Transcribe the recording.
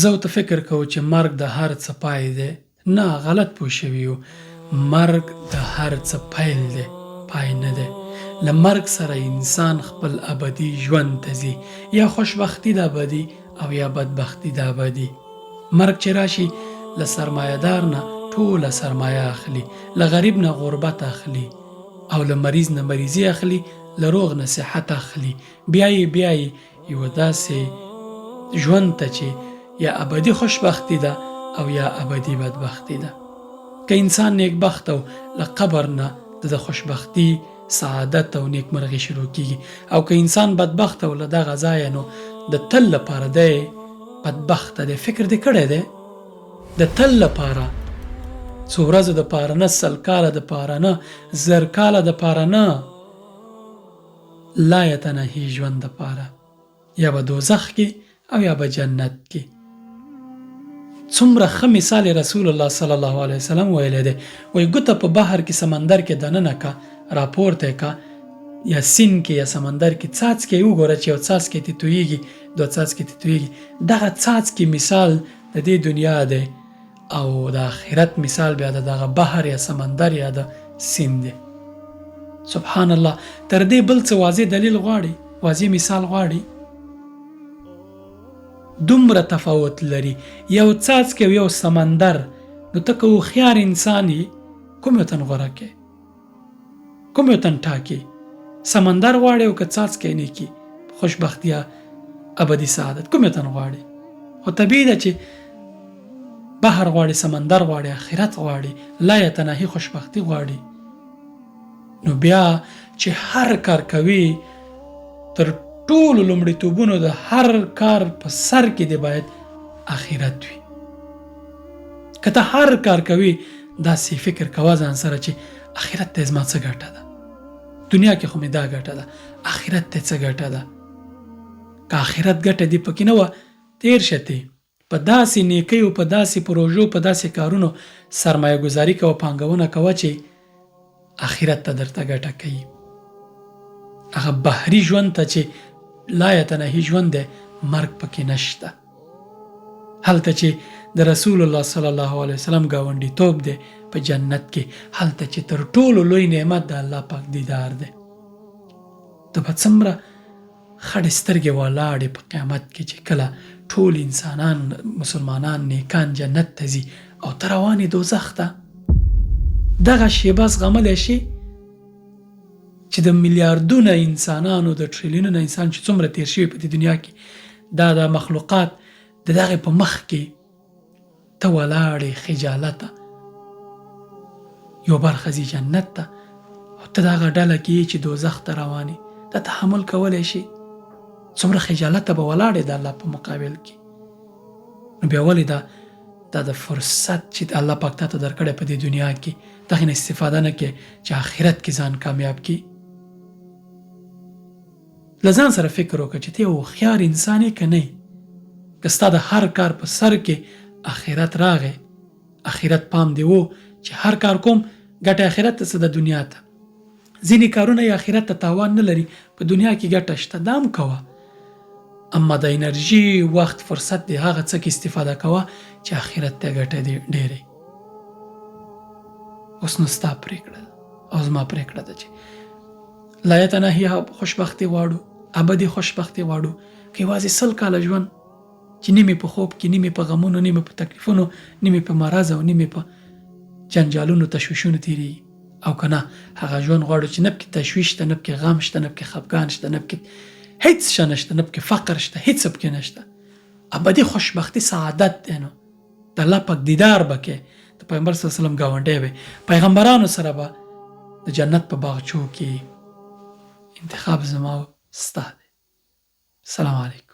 زه او ته فکر کوو چې مرګ د هر څه پای دی. نه، غلط پوه شوي یو. مرګ د هر څه پیل دی، پای نه دی. له مرګ سره انسان خپل ابدي ژوند ته ځي، یا خوشبختي د ابدي او یا بدبختي د ابدي. مرګ چې راشي له سرمایه‌دار نه ټوله سرمایه اخلي، له غریب نه غربت اخلي، او له مریض نه مریضي اخلي، له روغ نه صحت اخلي. بیا یې یوه داسې ژوند ته چې یا ابدي خوشبختي ده او یا ابدي بدبختي ده. که انسان نیکبخت او له قبر نه د خوشبختي، سعادت او نیکمرغي شروع کیږي، او که انسان بدبخت او له دغه ځایه نو د تل لپاره دی بدبخته دی. فکر دې کړی دی د تل لپاره، څو ورځو دپاره نه، 100 کاله دپاره نه، 1000 کاله دپاره نه، لا یتناهي ژوند دپاره، یا به دوزخ کې او یا به جنت کې. څومره ښه مثال رسول الله صلی الله علیه وسلم ویلی دی. وایي ګوته په بحر کې، سمندر کې دننه کا، راپورته کا، یا سیند کې یا سمندر کې څاڅکی وګوره چې یو څاڅکی ترې تویېږي، 2 څاڅکي ترې تویېږي. دغه څاڅکي مثال د دې دنیا دی، او د آخرت مثال بیا د دغه بحر یا سمندر یا د سیند دی. سبحان الله. تر دې بل څه واضح دلیل غواړي، واضح مثال غواړي؟ دومره تفاوت لري یو څاڅکی او یو سمندر. نو ته که هوښیار انسان یې، کوم یو تن غوره کې، کوم یو تن ټاکي؟ سمندر غواړي او که څاڅکی نیکي، خوشبختي یا ابدي سعادت، کوم یو تن غواړي؟ خو طبیعي ده چې بحر غواړي، سمندر غواړي، آخرت غواړي، لا یتناهي خوشبختي غواړي. نو بیا چې هر کار کوي، تر ټولو لومړیتوبونو د هر کار په سر کې دی باید آخرت وي. که ته هر کار کوي، داسې فکر کوه ځان سره چې آخرت ته زما څه ګټه ده؟ دنیا کې خو مې دا ګټه ده، آخرت ته څه ګټه ده؟ که آخرت ګټه دې پکې نه وه، تېر شه ته په داسې نیکیو، په داسې پروژو، په داسې کارونو سرمایه ګذاري کوه، پانګونه کوه چې آخرت ته درته ګټه کوي. هغه بحري ژوند ته چې لا یتناهي ژوند دی، مرګ پکې نشته. هلته چې د رسول الله صلی الله علیه وسلم ګاونډیتوب دی په جنت کې، هلته چې تر ټولو لوی نعمت د الله پاک دیدار دی. ته به څومره خړې سترګې ولاړې په قیامت کې چې کله ټول انسانان، مسلمانان، نیکان جنت ته ځي او ته روان یې دوزخ ته. دغه شیبه زغملی شي چې د میلیاردونه انسانانو، د ټریلیونونه انسان چې څومره تیر شوي په دې دنیا کې، دا د مخلوقات د دغې په مخ کې ته ولاړې خجالته، یو برخه ځي جنت ته او ته د هغه ډله کې یې چې دوزخ ته روان یې. دا تحمل کولی شي؟ څومره خجالته به ولاړې د الله په مقابل کې. نو بیا ولې دا د فرصت چې الله پاک تا ته درکړی په دې دنیا کې، دغې نه استفاده نه کوې چې آخرت کې ځان کامیاب کړي؟ له ځان سره فکر وکړه چې ته یو هوښیار انسان یې که نه یې؟ که ستا د هر کار په سر کې آخرت راغی، آخرت پام دی و چې هر کار کوم ګټه آخرت ته څه د دنیا ته، ځینې کارونه یې آخرت ته تاوان نه لري، په دنیا کې ګټه شته، دا هم کوه. اما د انرژي، وخت، فرصت دی هغه څه کې استفاده کوه چې آخرت ته ګټه دی ډېرې. اوس نو ستا پرېکړه ده او زما پرېکړه ده چې لا یتناهي خوشبختي غواړو، ابدي خوشبختي غواړو، که یوازې 100 کاله ژوند چې نیمې په خوب کې، نیمې په غمونو، نیمې په تکلیفونو، نیمې په مرض او نیمې په جنجالونو، تشویشونو تېرېږي، او که نه هغه ژوند غواړو چې نه پکې تشویش شته، نه پکې غم شته، نه پکې خفګان شته، نه پکې هیڅ شی نشته، نه پکې فقر شته، هیڅ پکې نشته. ابدي خوشبختي سعادت دی. نو د الله پاک دیدار به کوې، د پیغمبر صلی الله علیه وسلم ګاونډی به، پیغمبرانو سره به د جنت په باغچو کې. انتخاب زما ستا دی. سلام علیکم.